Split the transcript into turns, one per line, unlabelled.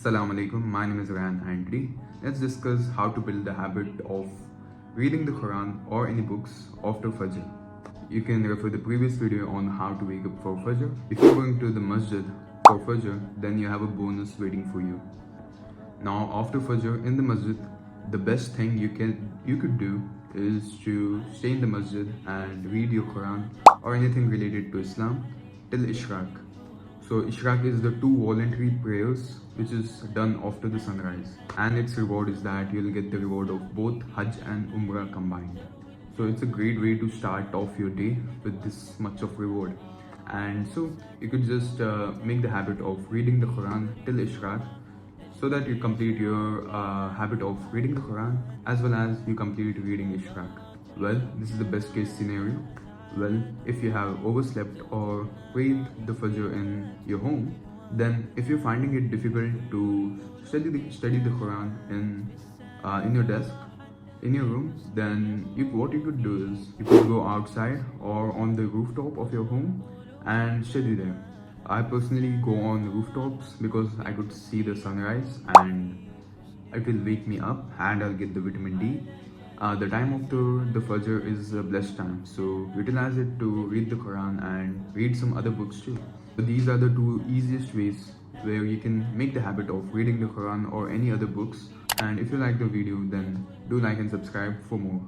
Assalamu alaikum, my name is Ryan and today let's discuss how to build the habit of reading the Quran or any books after Fajr. You can refer the previous video on how to wake up for Fajr. If you're going to the masjid for Fajr, then you have a bonus waiting for you. Now after Fajr in the masjid, the best thing you could do is to stay in the masjid and read your Quran or anything related to Islam till Ishraq. So Ishraq is the two voluntary prayers which is done after the sunrise, and its reward is that you'll get the reward of both Hajj and Umrah combined. So it's a great way to start off your day with this much of reward. And so you could just make the habit of reading the Quran till Ishraq, so that you complete your habit of reading the Quran as well as you complete reading Ishraq. Well, this is the best case scenario. Well, if you have overslept or prayed the Fajr in your home, then if you're finding it difficult to study the Quran in your desk, in your room, then what you could do is you could go outside or on the rooftop of your home and study there. I personally go on rooftops because I could see the sunrise and it will wake me up and I'll get the vitamin D. The time after the Fajr is a blessed time, so utilize it to read the Quran and read some other books too. So these are the two easiest ways where you can make the habit of reading the Quran or any other books. And if you like the video, then do like and subscribe for more.